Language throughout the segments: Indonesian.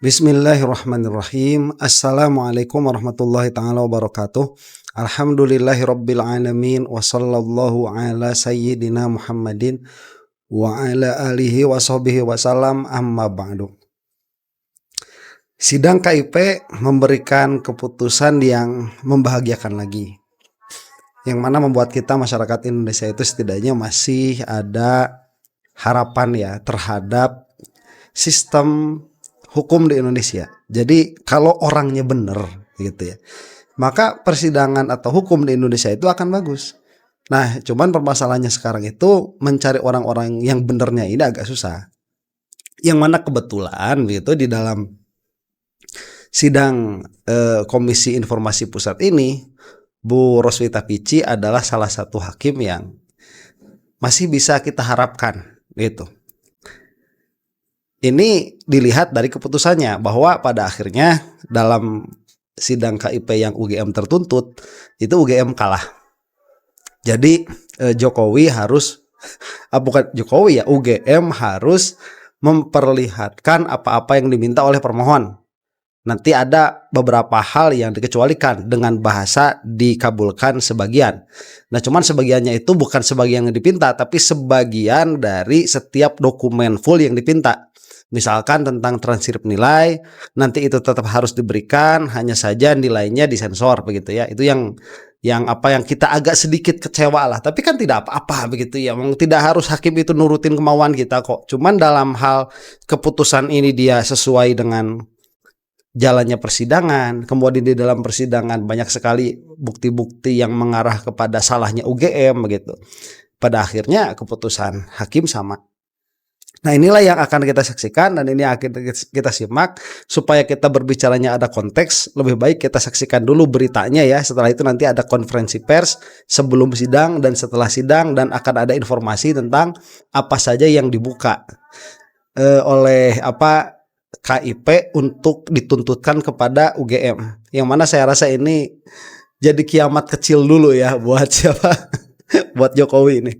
Bismillahirrahmanirrahim. Assalamualaikum warahmatullahi ta'ala wabarakatuh. Alhamdulillahi rabbil alamin. Wa sallallahu ala sayyidina Muhammadin wa ala alihi wa sahbihi wa salam, amma ba'du. Sidang KIP memberikan keputusan yang membahagiakan lagi, yang mana membuat kita masyarakat Indonesia itu setidaknya masih ada harapan ya terhadap sistem hukum di Indonesia. Jadi kalau orangnya benar gitu ya, maka persidangan atau hukum di Indonesia itu akan bagus. Nah, cuman permasalahannya sekarang itu mencari orang-orang yang benernya ini agak susah. Yang mana kebetulan gitu di dalam sidang Komisi Informasi Pusat ini, Bu Roswita Pici adalah salah satu hakim yang masih bisa kita harapkan gitu. Ini dilihat dari keputusannya bahwa pada akhirnya dalam sidang KIP yang UGM tertuntut itu UGM kalah. Jadi Jokowi harus bukan Jokowi ya, UGM harus memperlihatkan apa-apa yang diminta oleh permohon. Nanti ada beberapa hal yang dikecualikan dengan bahasa dikabulkan sebagian. Nah, cuman sebagiannya itu bukan sebagian yang dipinta, tapi sebagian dari setiap dokumen full yang dipinta. Misalkan tentang transkrip nilai, nanti itu tetap harus diberikan, hanya saja nilainya disensor begitu ya. Itu yang apa yang kita agak sedikit kecewa lah. Tapi kan tidak apa-apa begitu ya. Tidak harus hakim itu nurutin kemauan kita kok. Cuman dalam hal keputusan ini dia sesuai dengan jalannya persidangan, kemudian di dalam persidangan banyak sekali bukti-bukti yang mengarah kepada salahnya UGM begitu. Pada akhirnya keputusan hakim sama. Nah, inilah yang akan kita saksikan dan ini akan kita simak supaya kita berbicaranya ada konteks. Lebih baik kita saksikan dulu beritanya ya. Setelah itu nanti ada konferensi pers sebelum sidang dan setelah sidang, dan akan ada informasi tentang apa saja yang dibuka oleh KIP untuk dituntutkan kepada UGM. Yang mana saya rasa ini jadi kiamat kecil dulu ya buat siapa? Buat Jokowi ini.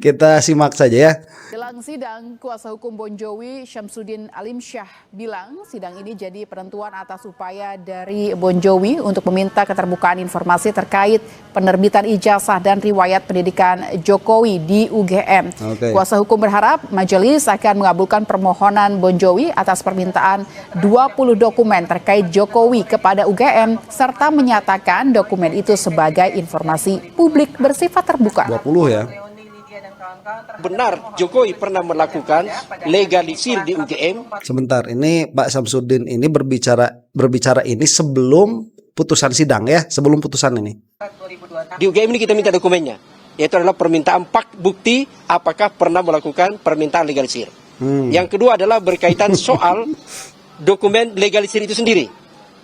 Kita simak saja ya. Dalam sidang, kuasa hukum Bon Jovi Syamsuddin Alimsyah bilang sidang ini jadi penentuan atas upaya dari Bon Jovi untuk meminta keterbukaan informasi terkait penerbitan ijazah dan riwayat pendidikan Jokowi di UGM. Kuasa hukum berharap majelis akan mengabulkan permohonan Bon Jovi atas permintaan 20 dokumen terkait Jokowi kepada UGM serta menyatakan dokumen itu sebagai informasi publik bersifat terbuka. 20 ya. Benar Jokowi pernah melakukan legalisir di UGM. Sebentar, ini Pak Syamsuddin ini berbicara ini sebelum putusan sidang ya, sebelum putusan ini. Di UGM ini kita minta dokumennya, yaitu adalah permintaan bukti apakah pernah melakukan permintaan legalisir. Yang kedua adalah berkaitan soal dokumen legalisir itu sendiri.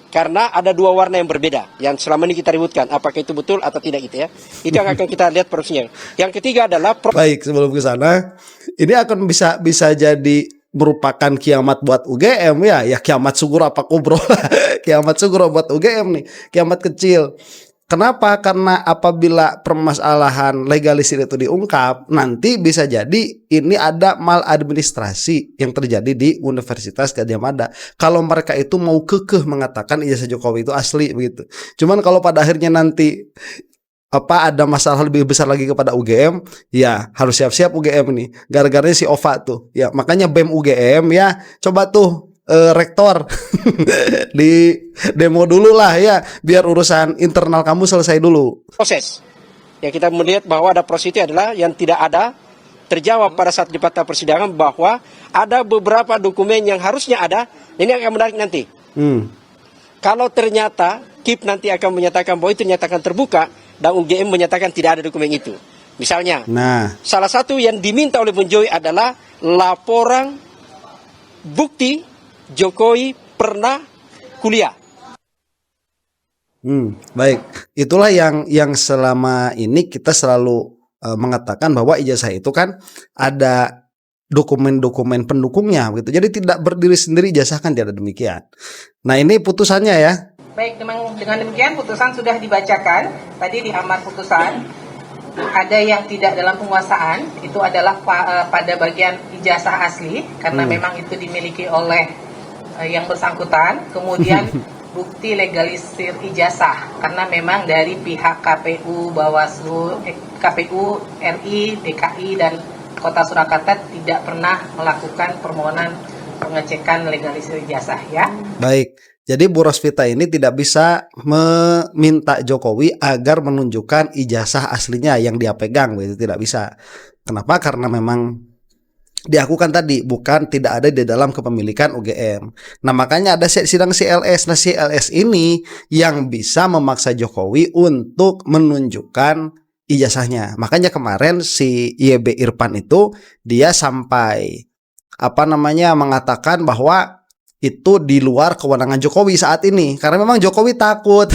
Karena ada dua warna yang berbeda yang selama ini kita ributkan, apakah itu betul atau tidak gitu ya. Itu yang akan kita lihat prosesnya. Yang ketiga adalah baik, sebelum ke sana, ini akan bisa jadi merupakan kiamat buat UGM ya kiamat sugro apa kubro. Kiamat sugro buat UGM nih, kiamat kecil. Kenapa? Karena apabila permasalahan legalisir itu diungkap, nanti bisa jadi ini ada maladministrasi yang terjadi di Universitas Gadjah Mada. Kalau mereka itu mau kekeh mengatakan ijazah Jokowi itu asli begitu. Cuman kalau pada akhirnya nanti ada masalah lebih besar lagi kepada UGM, ya harus siap-siap UGM ini. Gara-garanya si Ova tuh. Ya, makanya BEM UGM ya coba tuh rektor di demo dulu lah ya, biar urusan internal kamu selesai dulu. Proses yang kita melihat bahwa ada proses itu adalah yang tidak ada terjawab pada saat di fakta persidangan, bahwa ada beberapa dokumen yang harusnya ada. Ini akan menarik nanti. Kalau ternyata KIP nanti akan menyatakan bahwa itu dinyatakan terbuka dan UGM menyatakan tidak ada dokumen itu. Misalnya, salah satu yang diminta oleh Bon Jovi adalah laporan bukti Jokowi pernah kuliah. Baik, itulah yang selama ini kita selalu mengatakan bahwa ijazah itu kan ada dokumen-dokumen pendukungnya gitu. Jadi tidak berdiri sendiri ijazah, kan tidak demikian. Nah, ini putusannya ya. Baik, dengan demikian putusan sudah dibacakan. Tadi di amar putusan ada yang tidak dalam penguasaan, itu adalah pada bagian ijazah asli karena memang itu dimiliki oleh yang bersangkutan, kemudian bukti legalisir ijazah, karena memang dari pihak KPU, Bawaslu, KPU RI, DKI, dan Kota Surakarta tidak pernah melakukan permohonan pengecekan legalisir ijazah, ya. Baik, jadi Bu Rosvita ini tidak bisa meminta Jokowi agar menunjukkan ijazah aslinya yang dia pegang, begitu, tidak bisa. Kenapa? Karena memang diakukan tadi bukan tidak ada di dalam kepemilikan UGM. Nah, makanya ada sidang CLS. Nah, CLS ini yang bisa memaksa Jokowi untuk menunjukkan ijazahnya. Makanya kemarin si YB Irfan itu dia sampai mengatakan bahwa itu di luar kewenangan Jokowi saat ini, karena memang Jokowi takut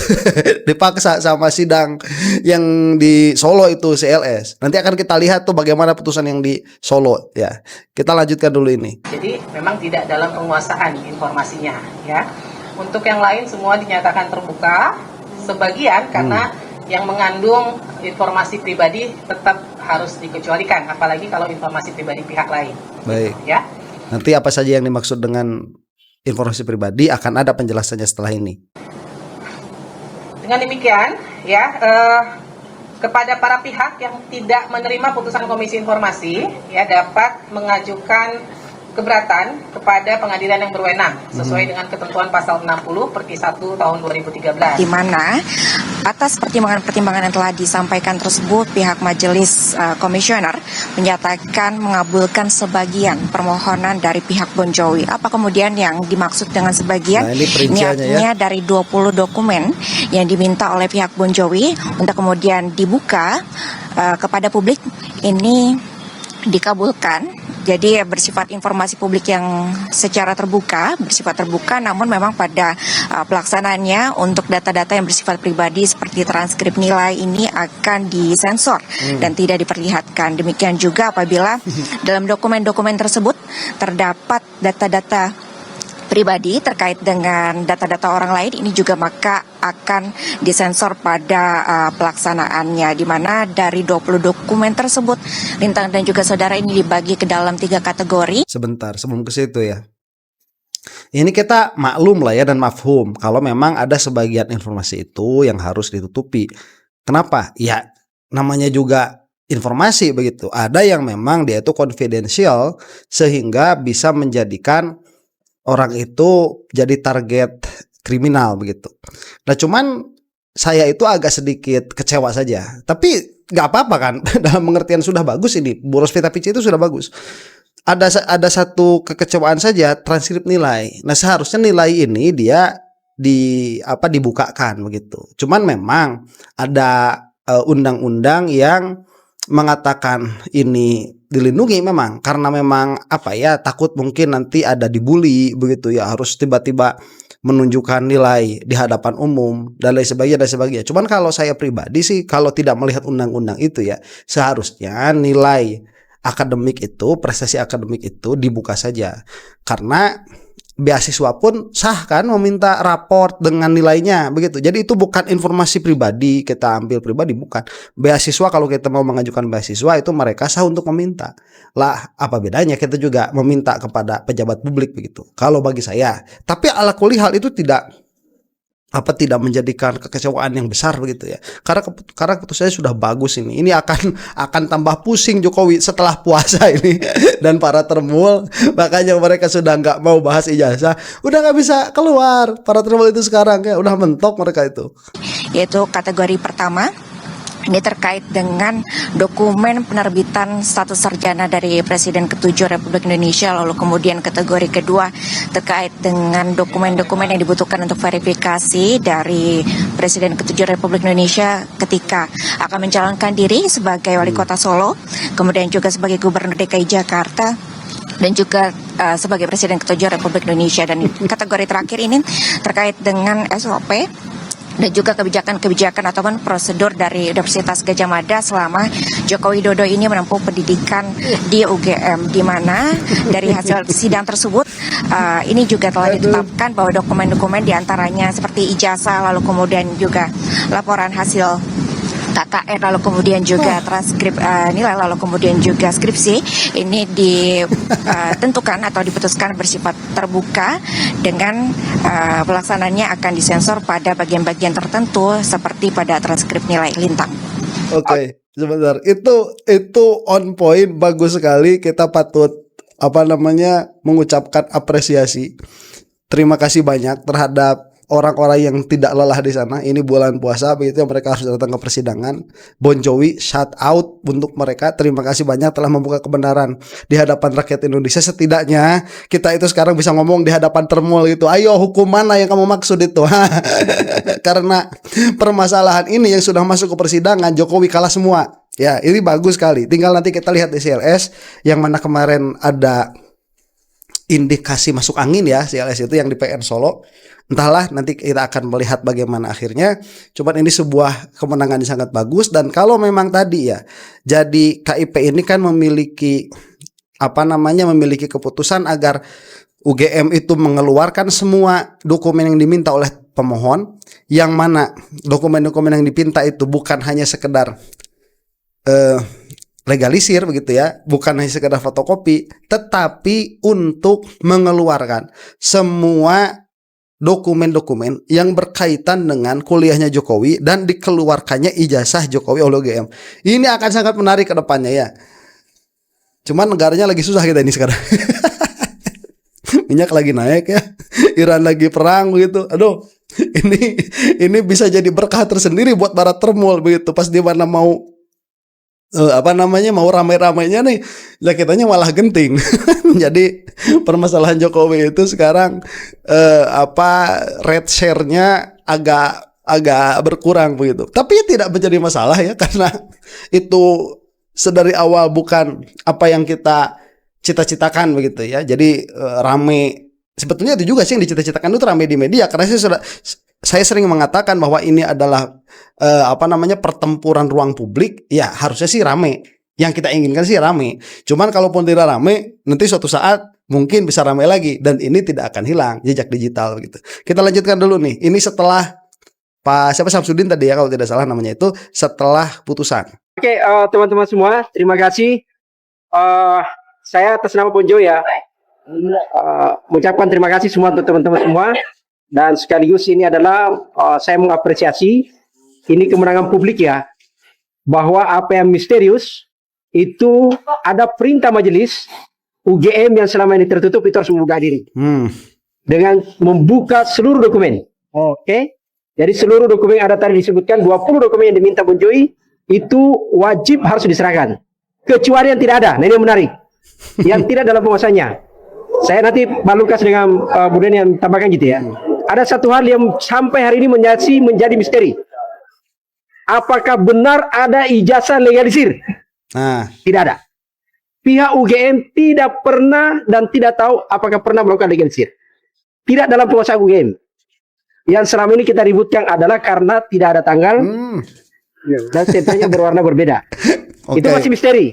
dipaksa sama sidang yang di Solo itu CLS. Nanti akan kita lihat tuh bagaimana putusan yang di Solo, ya. Kita lanjutkan dulu ini. Jadi memang tidak dalam penguasaan informasinya, ya. Untuk yang lain semua dinyatakan terbuka, sebagian karena yang mengandung informasi pribadi tetap harus dikecualikan, apalagi kalau informasi pribadi pihak lain. Baik. Ya. Nanti apa saja yang dimaksud dengan informasi pribadi akan ada penjelasannya setelah ini. Dengan demikian, ya, kepada para pihak yang tidak menerima putusan Komisi Informasi, ya, dapat mengajukan keberatan kepada pengadilan yang berwenang sesuai dengan ketentuan pasal 60 Perki 1 tahun 2013. Di mana atas pertimbangan-pertimbangan yang telah disampaikan tersebut, pihak majelis komisioner menyatakan mengabulkan sebagian permohonan dari pihak Bon Jovi. Apa kemudian yang dimaksud dengan sebagian? Nah, ini artinya dari 20 dokumen yang diminta oleh pihak Bon Jovi untuk kemudian dibuka kepada publik ini dikabulkan. Jadi bersifat informasi publik yang secara bersifat terbuka, namun memang pada pelaksanaannya untuk data-data yang bersifat pribadi seperti transkrip nilai ini akan disensor dan tidak diperlihatkan. Demikian juga apabila dalam dokumen-dokumen tersebut terdapat data-data pribadi terkait dengan data-data orang lain, ini juga maka akan disensor pada pelaksanaannya, di mana dari 20 dokumen tersebut Lintang dan juga saudara ini dibagi ke dalam 3 kategori. Sebentar sebelum ke situ ya, ini kita maklum lah ya dan mafhum kalau memang ada sebagian informasi itu yang harus ditutupi. Kenapa? Ya namanya juga informasi begitu. Ada yang memang dia itu confidential sehingga bisa menjadikan orang itu jadi target kriminal begitu. Nah, cuman saya itu agak sedikit kecewa saja. Tapi nggak apa-apa kan, dalam pengertian sudah bagus ini. Bu Rosvita Pichi itu sudah bagus. Ada satu kekecewaan saja, transkrip nilai. Nah, seharusnya nilai ini dia dibukakan begitu. Cuman memang ada undang-undang yang mengatakan ini dilindungi memang karena memang takut mungkin nanti ada dibully begitu ya, harus tiba-tiba menunjukkan nilai di hadapan umum dan lain sebagainya. Cuman kalau saya pribadi sih kalau tidak melihat undang-undang itu ya, seharusnya nilai akademik itu, prestasi akademik itu dibuka saja. Karena beasiswa pun sah kan meminta raport dengan nilainya begitu. Jadi itu bukan informasi pribadi kita ambil pribadi, bukan. Beasiswa kalau kita mau mengajukan beasiswa itu mereka sah untuk meminta. Lah apa bedanya kita juga meminta kepada pejabat publik begitu. Kalau bagi saya, tapi ala kulli hal itu tidak menjadikan kekecewaan yang besar begitu ya. Karena keputusannya sudah bagus ini. Ini akan tambah pusing Jokowi setelah puasa ini dan para termul. Makanya mereka sudah nggak mau bahas ijazah. Udah nggak bisa keluar para termul itu sekarang ya. Udah mentok mereka itu. Yaitu kategori pertama. Ini terkait dengan dokumen penerbitan status sarjana dari Presiden ke-7 Republik Indonesia. Lalu kemudian kategori kedua terkait dengan dokumen-dokumen yang dibutuhkan untuk verifikasi dari Presiden ke-7 Republik Indonesia ketika akan mencalonkan diri sebagai Wali Kota Solo, kemudian juga sebagai Gubernur DKI Jakarta, dan juga sebagai Presiden ke-7 Republik Indonesia. Dan kategori terakhir ini terkait dengan SOP dan juga kebijakan-kebijakan ataupun prosedur dari Universitas Gadjah Mada selama Joko Widodo ini menempuh pendidikan di UGM, di mana dari hasil sidang tersebut ini juga telah ditetapkan bahwa dokumen-dokumen diantaranya seperti ijazah, lalu kemudian juga laporan hasil tata air, lalu kemudian juga transkrip nilai, lalu kemudian juga skripsi ini ditentukan atau diputuskan bersifat terbuka dengan pelaksananya akan disensor pada bagian-bagian tertentu seperti pada transkrip nilai lintang. Oke, sebentar. Itu on point, bagus sekali. Kita patut mengucapkan apresiasi. Terima kasih banyak terhadap orang-orang yang tidak lelah di sana. Ini bulan puasa, begitu yang mereka harus datang ke persidangan. Bon Jovi, shout out untuk mereka. Terima kasih banyak telah membuka kebenaran di hadapan rakyat Indonesia. Setidaknya kita itu sekarang bisa ngomong di hadapan termul gitu. Ayo, hukum mana yang kamu maksud itu? Karena permasalahan ini yang sudah masuk ke persidangan, Jokowi kalah semua. Ya, ini bagus sekali. Tinggal nanti kita lihat di CLS yang mana kemarin ada indikasi masuk angin ya, CLS itu yang di PN Solo. Entahlah, nanti kita akan melihat bagaimana akhirnya. Cuman ini sebuah kemenangan yang sangat bagus. Dan kalau memang tadi ya, jadi KIP ini kan memiliki memiliki keputusan agar UGM itu mengeluarkan semua dokumen yang diminta oleh pemohon, yang mana dokumen-dokumen yang dipinta itu bukan hanya sekedar legalisir begitu ya, bukan hanya sekedar fotokopi, tetapi untuk mengeluarkan semua dokumen-dokumen yang berkaitan dengan kuliahnya Jokowi dan dikeluarkannya ijazah Jokowi oleh UGM. Ini akan sangat menarik ke depannya ya. Cuman negaranya lagi susah kita ini sekarang. Minyak lagi naik ya, Iran lagi perang begitu. Aduh, ini bisa jadi berkah tersendiri buat para termul begitu. Pas di mana mau mau ramai-ramainya nih, lah kitanya malah genting. Jadi permasalahan Jokowi itu sekarang red share-nya agak berkurang begitu. Tapi tidak menjadi masalah ya, karena itu sedari awal bukan apa yang kita cita-citakan begitu ya. Jadi rame, sebetulnya itu juga sih yang dicita-citakan itu rame di media, karena saya sering mengatakan bahwa ini adalah pertempuran ruang publik. Ya harusnya sih rame. Yang kita inginkan sih rame. Cuman kalaupun tidak rame, nanti suatu saat mungkin bisa rame lagi, dan ini tidak akan hilang jejak digital gitu. Kita lanjutkan dulu nih. Ini setelah Pak Samsudin tadi ya, kalau tidak salah namanya itu, setelah putusan. Oke, teman-teman semua, terima kasih. Saya atas nama Bon Jovi ya, mengucapkan terima kasih semua untuk teman-teman semua. Dan sekaligus ini adalah saya mengapresiasi ini kemenangan publik ya, bahwa apa yang misterius itu ada perintah majelis UGM yang selama ini tertutup itu harus membuka diri dengan membuka seluruh dokumen. Oke. Jadi seluruh dokumen yang ada tadi disebutkan 20 dokumen yang diminta Bon Jovi itu wajib harus diserahkan, kecuali yang tidak ada. Nah ini yang menarik, yang tidak dalam penguasanya. Saya nanti Pak Lukas dengan Bu Deni yang tambahkan gitu ya. Ada satu hal yang sampai hari ini menjadi misteri. Apakah benar ada ijazah legalisir? Tidak ada. Pihak UGM tidak pernah dan tidak tahu apakah pernah melakukan legalisir. Tidak dalam penguasaan UGM. Yang selama ini kita ributkan adalah karena tidak ada tanggal dan stempelnya berwarna berbeda. Okay. Itu masih misteri.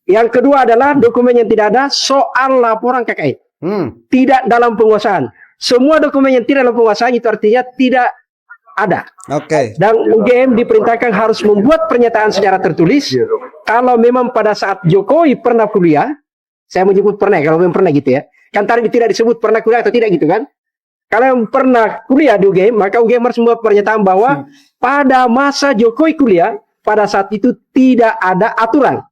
Yang kedua adalah dokumen yang tidak ada soal laporan KKN. Tidak dalam penguasaan. Semua dokumen yang tidak dalam penguasaan itu artinya tidak ada. Oke. Dan UGM diperintahkan harus membuat pernyataan secara tertulis. Kalau memang pada saat Jokowi pernah kuliah, saya menyebut pernah, kalau memang pernah gitu ya. Kan tadi tidak disebut pernah kuliah atau tidak gitu kan. Kalau yang pernah kuliah di UGM, maka UGM harus membuat pernyataan bahwa pada masa Jokowi kuliah, pada saat itu tidak ada aturan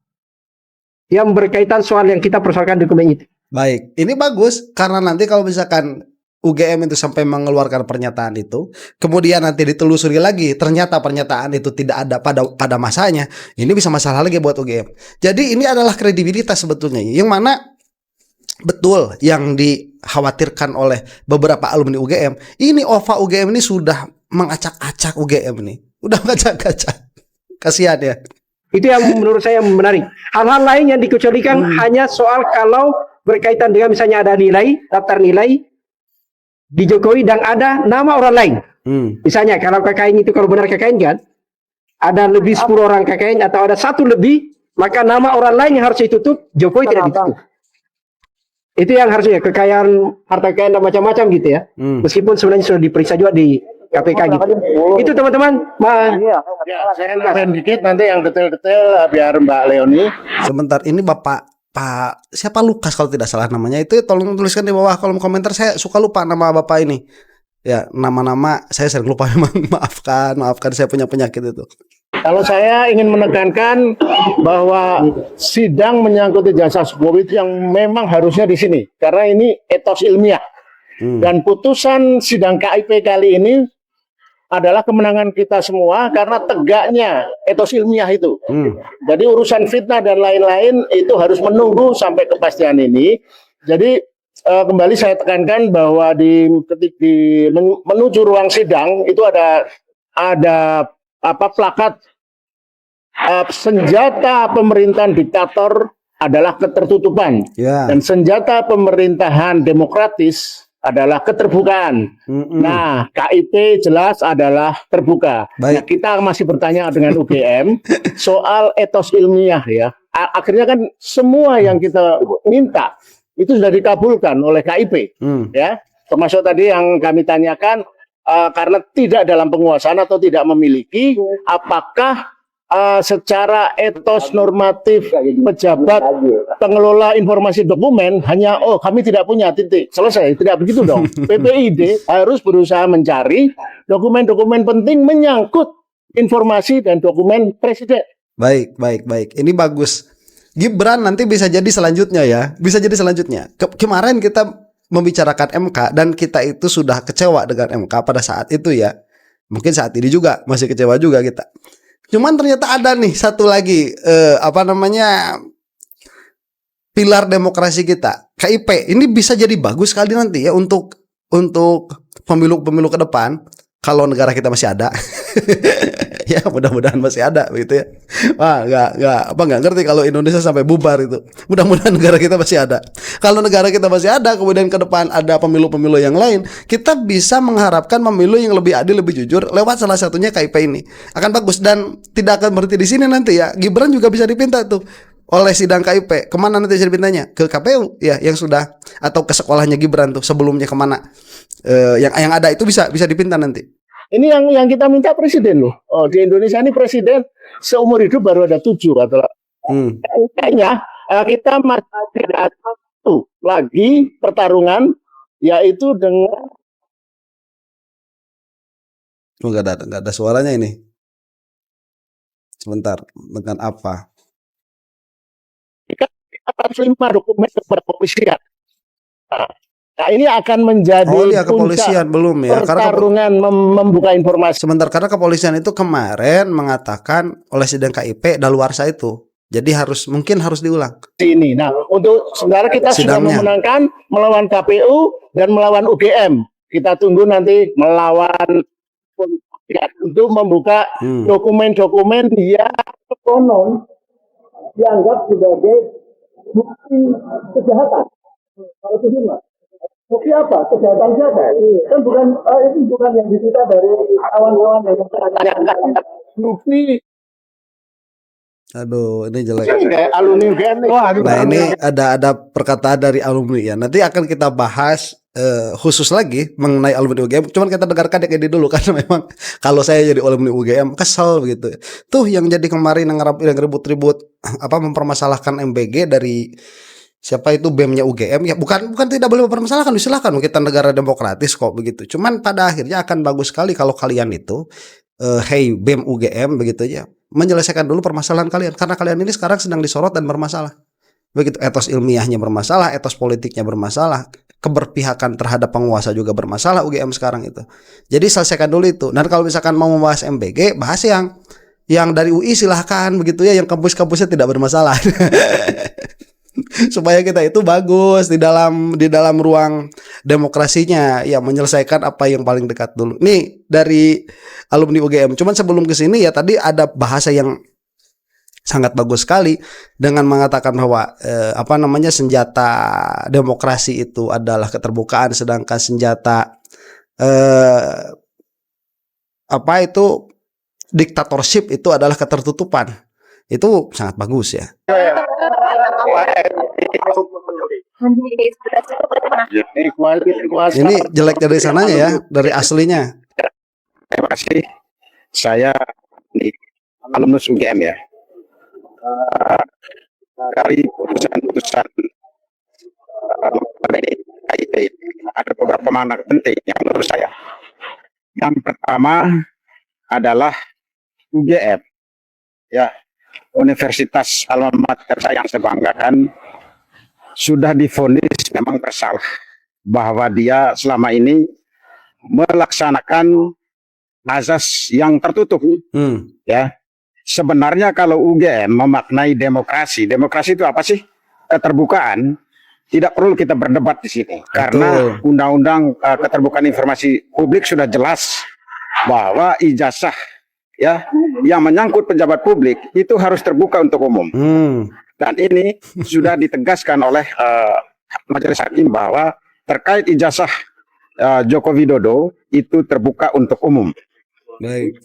yang berkaitan soal yang kita persoalkan dokumen itu. Baik, ini bagus karena nanti kalau misalkan UGM itu sampai mengeluarkan pernyataan itu, kemudian nanti ditelusuri lagi, ternyata pernyataan itu tidak ada pada masanya, ini bisa masalah lagi buat UGM. Jadi ini adalah kredibilitas sebetulnya, yang mana betul yang dikhawatirkan oleh beberapa alumni UGM. Ini OVA UGM ini sudah mengacak-acak UGM ini, udah mengacak-acak, kasihan ya. Itu yang menurut saya menarik. Hal-hal lain yang dikecualikan hanya soal kalau berkaitan dengan misalnya ada nilai, daftar nilai di Jokowi dan ada nama orang lain. Misalnya kalau KKN itu, kalau benar KKN kan ada lebih 10 orang KKN atau ada satu lebih, maka nama orang lain yang harus ditutup, Jokowi tidak ditutup. Itu yang harusnya kekayaan harta kekayaan dan macam-macam gitu ya. Meskipun sebenarnya sudah diperiksa juga di KPK gitu. Itu teman-teman. Ya, saya narain dikit nanti yang detail-detail biar Mbak Leoni. Sebentar, ini Pak siapa, Lukas kalau tidak salah namanya, itu tolong tuliskan di bawah kolom komentar. Saya suka lupa nama Bapak ini. Ya, nama-nama saya sering lupa memang. Maafkan saya punya penyakit itu. Kalau saya ingin menekankan bahwa sidang menyangkut ijazah Jokowi itu yang memang harusnya di sini, karena ini etos ilmiah. Dan putusan sidang KIP kali ini adalah kemenangan kita semua karena tegaknya etos ilmiah itu. Jadi urusan fitnah dan lain-lain itu harus menunggu sampai kepastian ini. Jadi kembali saya tekankan bahwa menuju ruang sidang itu ada plakat senjata pemerintahan diktator adalah ketertutupan, dan senjata pemerintahan demokratis adalah keterbukaan. Nah, KIP jelas adalah terbuka. Nah, kita masih bertanya dengan UGM soal etos ilmiah ya. Akhirnya kan semua yang kita minta itu sudah dikabulkan oleh KIP, ya. Termasuk tadi yang kami tanyakan karena tidak dalam penguasaan atau tidak memiliki, apakah secara etos normatif pejabat pengelola informasi dokumen hanya kami tidak punya, titik, selesai? Tidak begitu dong. PPID harus berusaha mencari dokumen-dokumen penting menyangkut informasi dan dokumen presiden. Baik. Ini bagus. Gibran nanti bisa jadi selanjutnya ya. Bisa jadi selanjutnya. Kemarin kita membicarakan MK dan kita itu sudah kecewa dengan MK pada saat itu ya. Mungkin saat ini juga masih kecewa juga kita. Cuman ternyata ada nih satu lagi pilar demokrasi kita, KIP. Ini bisa jadi bagus sekali nanti ya untuk pemilu ke depan kalau negara kita masih ada. Ya mudah-mudahan masih ada begitu ya. Wah, nggak ngerti kalau Indonesia sampai bubar itu. Mudah-mudahan negara kita masih ada. Kalau negara kita masih ada, kemudian ke depan ada pemilu-pemilu yang lain, kita bisa mengharapkan pemilu yang lebih adil, lebih jujur lewat salah satunya KIP ini. Akan bagus dan tidak akan berhenti di sini nanti ya. Gibran juga bisa dipinta tuh oleh sidang KIP. Kemana nanti bisa dipintanya? Ke KPU ya yang sudah, atau ke sekolahnya Gibran tuh sebelumnya kemana? Yang ada itu bisa dipinta nanti. Ini yang kita minta presiden loh. Di Indonesia ini presiden seumur hidup baru ada 7 atau kayaknya kita masih ada satu lagi pertarungan, yaitu dengan nggak ada suaranya ini. Sebentar, dengan apa? 5 dokumen kepada kepolisian. Nah, ini akan menjadi kepolisian belum ya? Pertarungan membuka informasi. Sebentar, karena kepolisian itu kemarin mengatakan oleh sidang KIP daluarsa itu. Jadi mungkin harus diulang. Ini. Nah, untuk sebenarnya kita sidangnya sudah memenangkan melawan KPU dan melawan UGM. Kita tunggu nanti melawan untuk membuka dokumen-dokumen yang konon dianggap sebagai bukti kejahatan. Kalau itu bukti apa? Kejahatan siapa? Kan bukan itu bukan yang disita dari kawan-kawan yang tanyakan. Bukti. Aduh, ini jelek. Alumni UGM. Nah, ini ada perkataan dari alumni ya. Nanti akan kita bahas khusus lagi mengenai alumni UGM. Cuman kita dengarkan yang ini dulu karena memang kalau saya jadi alumni UGM kesel begitu. Tuh yang jadi kemarin yang ribut-ribut mempermasalahkan MBG dari siapa itu BEM-nya UGM ya, bukan tidak boleh mempermasalahkan, silakan, kita negara demokratis kok begitu. Cuman pada akhirnya akan bagus sekali kalau kalian itu hey BEM UGM begitu ya, menyelesaikan dulu permasalahan kalian, karena kalian ini sekarang sedang disorot dan bermasalah. Begitu, etos ilmiahnya bermasalah, etos politiknya bermasalah, keberpihakan terhadap penguasa juga bermasalah UGM sekarang itu. Jadi selesaikan dulu itu. Dan kalau misalkan mau membahas MBG, bahas yang dari UI silahkan begitu ya, yang kampus-kampusnya tidak bermasalah. Supaya kita itu bagus di dalam ruang demokrasinya ya, menyelesaikan apa yang paling dekat dulu. Nih dari alumni UGM. Cuman sebelum ke sini ya, tadi ada bahasa yang sangat bagus sekali dengan mengatakan bahwa senjata demokrasi itu adalah keterbukaan, sedangkan senjata diktatorship itu adalah ketertutupan. Itu sangat bagus ya. Ini jelek dari sananya ya, dari aslinya. Terima kasih. Saya di alumnus UGM ya. Dari putusan-putusan ini, KIP, ada beberapa makna penting yang menurut saya. Yang pertama adalah UGM, ya, Universitas alma mater saya yang saya banggakan, sudah divonis memang bersalah bahwa dia selama ini melaksanakan azas yang tertutup. Ya, sebenarnya kalau UGM memaknai demokrasi, demokrasi itu apa sih? Keterbukaan. Tidak perlu kita berdebat di sini. Betul. Karena Undang-Undang Keterbukaan Informasi Publik sudah jelas bahwa ijazah ya yang menyangkut pejabat publik itu harus terbuka untuk umum. Dan ini sudah ditegaskan oleh majelis hakim bahwa terkait ijazah Joko Widodo itu terbuka untuk umum. Baik.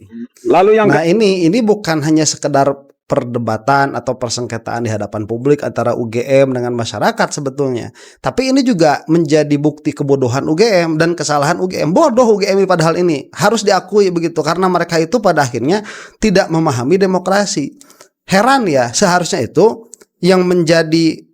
Lalu yang ini bukan hanya sekedar perdebatan atau persengketaan di hadapan publik antara UGM dengan masyarakat sebetulnya. Tapi ini juga menjadi bukti kebodohan UGM dan kesalahan UGM. Bodoh UGM padahal ini harus diakui begitu karena mereka itu pada akhirnya tidak memahami demokrasi. Heran ya, seharusnya itu yang menjadi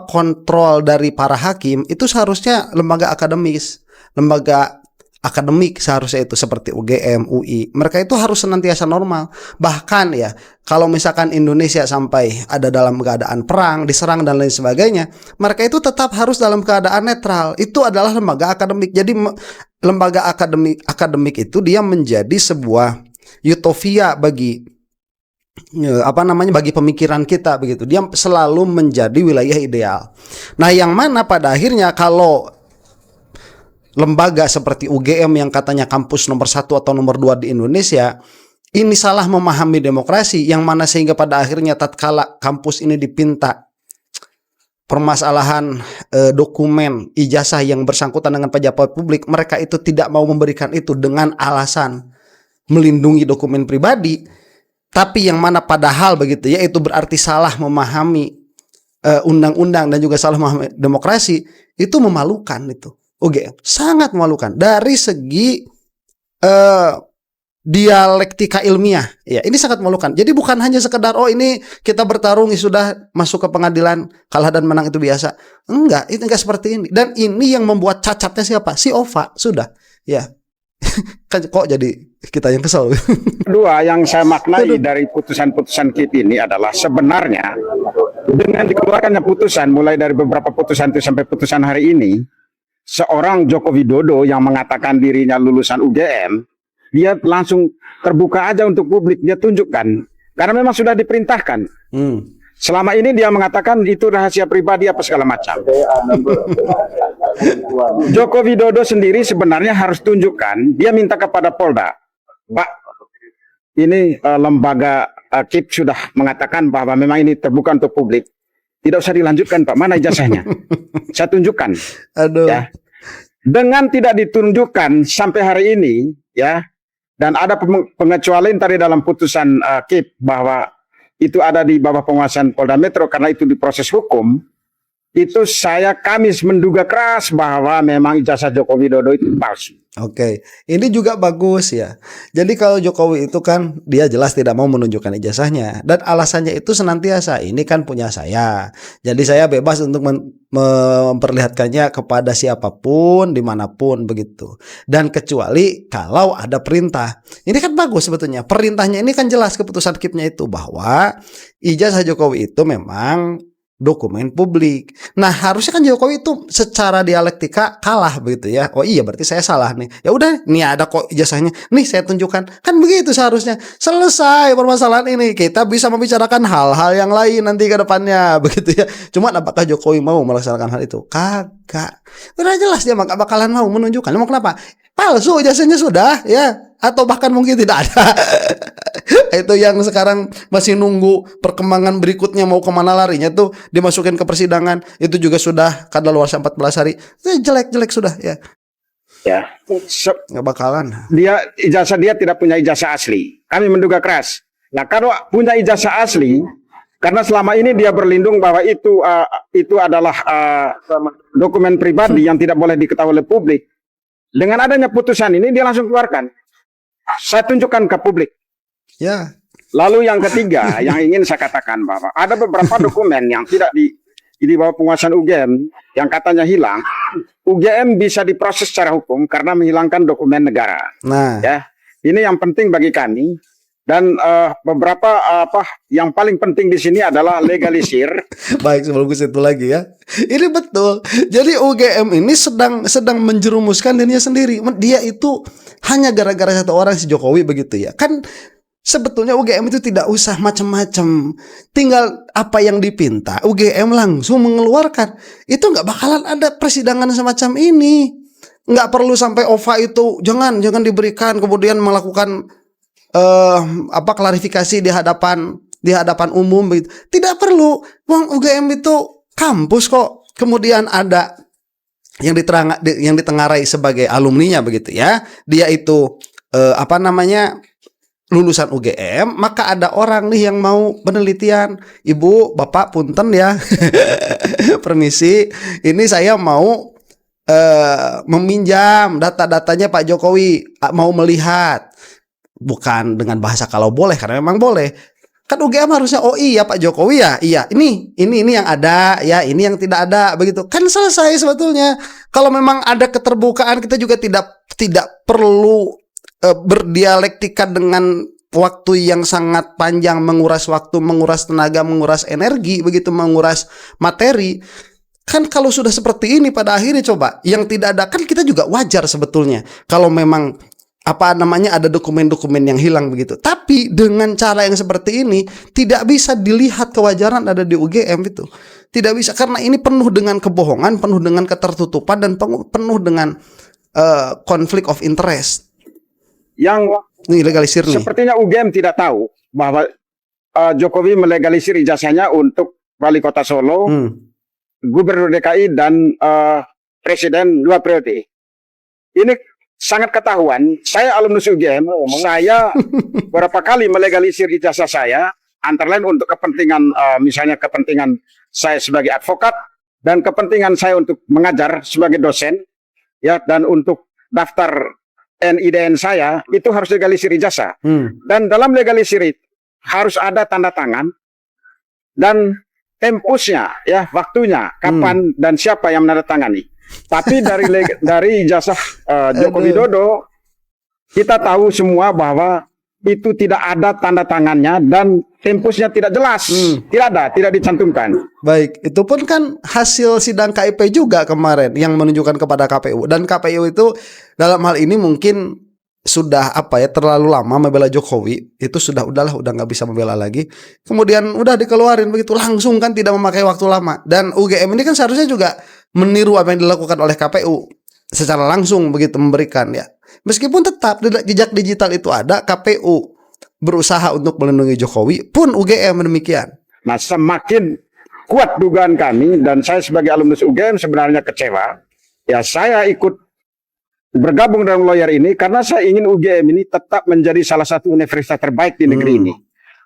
kontrol dari para hakim itu seharusnya lembaga akademis, lembaga akademik seharusnya itu seperti UGM, UI. Mereka itu harus senantiasa normal. Bahkan ya, kalau misalkan Indonesia sampai ada dalam keadaan perang, diserang dan lain sebagainya, mereka itu tetap harus dalam keadaan netral. Itu adalah lembaga akademik. Jadi lembaga akademik itu dia menjadi sebuah utopia bagi bagi pemikiran kita begitu. Dia selalu menjadi wilayah ideal. Nah, yang mana pada akhirnya kalau lembaga seperti UGM yang katanya kampus nomor 1 atau nomor 2 di Indonesia ini salah memahami demokrasi, yang mana sehingga pada akhirnya tatkala kampus ini dipinta permasalahan dokumen ijazah yang bersangkutan dengan pejabat publik, mereka itu tidak mau memberikan itu dengan alasan melindungi dokumen pribadi. Tapi yang mana padahal begitu ya, itu berarti salah memahami undang-undang dan juga salah memahami demokrasi. Itu memalukan itu. UGM sangat memalukan dari segi dialektika ilmiah. Ya, ini sangat memalukan. Jadi bukan hanya sekedar ini kita bertarung sudah masuk ke pengadilan, kalah dan menang itu biasa. Enggak, itu enggak seperti ini. Dan ini yang membuat cacatnya siapa? Si OVA sudah. Ya. Kan kok jadi kita yang kesal. Kedua yang saya maknai dari putusan-putusan KIP ini adalah sebenarnya dengan dikeluarkannya putusan mulai dari beberapa putusan itu sampai putusan hari ini, seorang Joko Widodo yang mengatakan dirinya lulusan UGM, dia langsung terbuka aja untuk publik, dia tunjukkan. Karena memang sudah diperintahkan. Selama ini dia mengatakan itu rahasia pribadi apa segala macam. Joko Widodo sendiri sebenarnya harus tunjukkan, dia minta kepada Polda, Pak, ini lembaga KIP sudah mengatakan bahwa memang ini terbuka untuk publik. Tidak usah dilanjutkan, Pak. Mana ijazahnya? Saya tunjukkan. Aduh. Ya. Dengan tidak ditunjukkan sampai hari ini, ya, dan ada pengecualian tadi dalam putusan KIP bahwa itu ada di bawah penguasaan Polda Metro karena itu diproses hukum. Itu kami menduga keras bahwa memang ijazah Joko Widodo itu palsu. Oke, ini juga bagus ya. Jadi kalau Jokowi itu kan dia jelas tidak mau menunjukkan ijazahnya dan alasannya itu senantiasa ini kan punya saya. Jadi saya bebas untuk memperlihatkannya kepada siapapun dimanapun begitu. Dan kecuali kalau ada perintah. Ini kan bagus sebetulnya. Perintahnya ini kan jelas keputusan KIP-nya itu bahwa ijazah Jokowi itu memang dokumen publik. Nah, harusnya kan Jokowi itu secara dialektika kalah begitu ya. Oh iya, berarti saya salah nih. Ya udah, nih ada kok ijazahnya. Nih saya tunjukkan. Kan begitu seharusnya. Selesai permasalahan ini. Kita bisa membicarakan hal-hal yang lain nanti ke depannya begitu ya. Cuma apakah Jokowi mau melaksanakan hal itu? Kagak. Udah jelas dia gak bakalan mau menunjukkan. Emang kenapa? Palsu ijazahnya sudah ya. Atau bahkan mungkin tidak ada. Itu yang sekarang masih nunggu perkembangan berikutnya mau kemana larinya tuh dimasukin ke persidangan. Itu juga sudah kadaluarsa 14 hari. Jelek-jelek sudah ya. Ya, nggak bakalan. Ijazah dia tidak punya ijazah asli. Kami menduga keras. Nah, kalau punya ijazah asli, karena selama ini dia berlindung bahwa itu adalah dokumen pribadi yang tidak boleh diketahui oleh publik. Dengan adanya putusan ini dia langsung keluarkan. saya tunjukkan ke publik. Ya. Lalu yang ketiga yang ingin saya katakan bahwa ada beberapa dokumen yang tidak di bawah penguasaan UGM yang katanya hilang. UGM bisa diproses secara hukum karena menghilangkan dokumen negara. Nah, ya, ini yang penting bagi kami. Dan beberapa yang paling penting di sini adalah legalisir. Baik, sebelum ke situ lagi ya. Ini betul. Jadi UGM ini sedang menjerumuskan dirinya sendiri. Dia itu hanya gara-gara satu orang, si Jokowi begitu ya. Kan sebetulnya UGM itu tidak usah macam-macam. Tinggal apa yang dipinta, UGM langsung mengeluarkan. Itu nggak bakalan ada persidangan semacam ini. Nggak perlu sampai OVA itu jangan diberikan kemudian melakukan klarifikasi di hadapan umum begitu. Tidak perlu. Wong UGM itu kampus kok. Kemudian ada yang ditengarai sebagai alumninya begitu ya. Dia itu lulusan UGM, maka ada orang nih yang mau penelitian. Ibu, Bapak, punten ya. Permisi, ini saya mau meminjam data-datanya Pak Jokowi, mau melihat. Bukan dengan bahasa kalau boleh, karena memang boleh. Kan UGM harusnya oh iya Pak Jokowi ya, iya ini yang ada ya, ini yang tidak ada begitu. Kan selesai sebetulnya. Kalau memang ada keterbukaan, kita juga tidak perlu berdialektika dengan waktu yang sangat panjang, menguras waktu, menguras tenaga, menguras energi, begitu menguras materi. Kan kalau sudah seperti ini pada akhirnya coba yang tidak ada, kan kita juga wajar sebetulnya kalau memang ada dokumen-dokumen yang hilang begitu. Tapi dengan cara yang seperti ini tidak bisa dilihat kewajaran ada di UGM itu. Tidak bisa, karena ini penuh dengan kebohongan, penuh dengan ketertutupan, dan penuh dengan konflik of interest. Yang ini legalisir nih. Sepertinya UGM tidak tahu bahwa Jokowi melegalisir ijazahnya untuk Wali Kota Solo, Gubernur DKI, dan Presiden 2 periode. Ini sangat ketahuan. Saya alumnus UGM, saya berapa kali melegalisir ijazah saya, antara lain untuk kepentingan misalnya kepentingan saya sebagai advokat dan kepentingan saya untuk mengajar sebagai dosen, ya, dan untuk daftar NIDN saya itu harus legalisir ijazah. Dan dalam legalisir itu harus ada tanda tangan dan tempusnya, ya, waktunya, kapan dan siapa yang menandatangani. Tapi dari ijazah Joko Widodo kita tahu semua bahwa itu tidak ada tanda tangannya dan tempusnya tidak jelas, tidak dicantumkan. Baik, itu pun kan hasil sidang KIP juga kemarin yang menunjukkan kepada KPU, dan KPU itu dalam hal ini mungkin sudah terlalu lama membela Jokowi, itu udah nggak bisa membela lagi. Kemudian udah dikeluarin begitu langsung, kan tidak memakai waktu lama. Dan UGM ini kan seharusnya juga meniru apa yang dilakukan oleh KPU secara langsung begitu, memberikan ya. Meskipun tetap jejak digital itu ada, KPU berusaha untuk melindungi Jokowi, pun UGM demikian. Nah, semakin kuat dugaan kami, dan saya sebagai alumnus UGM sebenarnya kecewa. Ya, saya ikut bergabung dalam lawyer ini karena saya ingin UGM ini tetap menjadi salah satu universitas terbaik di negeri ini.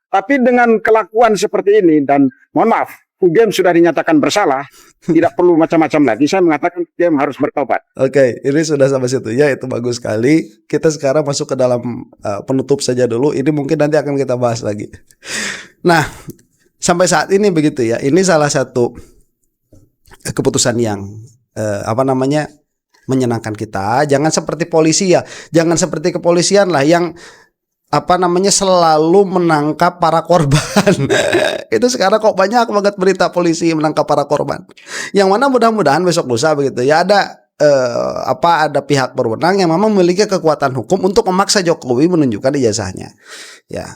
Tapi dengan kelakuan seperti ini, dan mohon maaf, UGM sudah dinyatakan bersalah, tidak perlu macam-macam lagi. Saya mengatakan UGM harus bertobat. Oke, ini sudah sampai situ ya, itu bagus sekali. Kita sekarang masuk ke dalam penutup saja dulu. Ini mungkin nanti akan kita bahas lagi. Nah, sampai saat ini begitu ya. Ini salah satu keputusan yang menyenangkan kita. Jangan seperti polisi ya, jangan seperti kepolisian lah yang selalu menangkap para korban. Itu sekarang kok banyak banget berita polisi menangkap para korban. Yang mana mudah-mudahan besok lusa begitu ya ada ada pihak berwenang yang memang memiliki kekuatan hukum untuk memaksa Jokowi menunjukkan ijazahnya. Ya.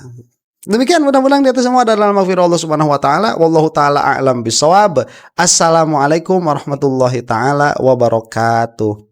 Demikian, mudah-mudahan kita semua adalah maghfirah Allah Subhanahu wa taala. Wallahu taala a'lam bishawab. Assalamualaikum warahmatullahi taala wabarakatuh.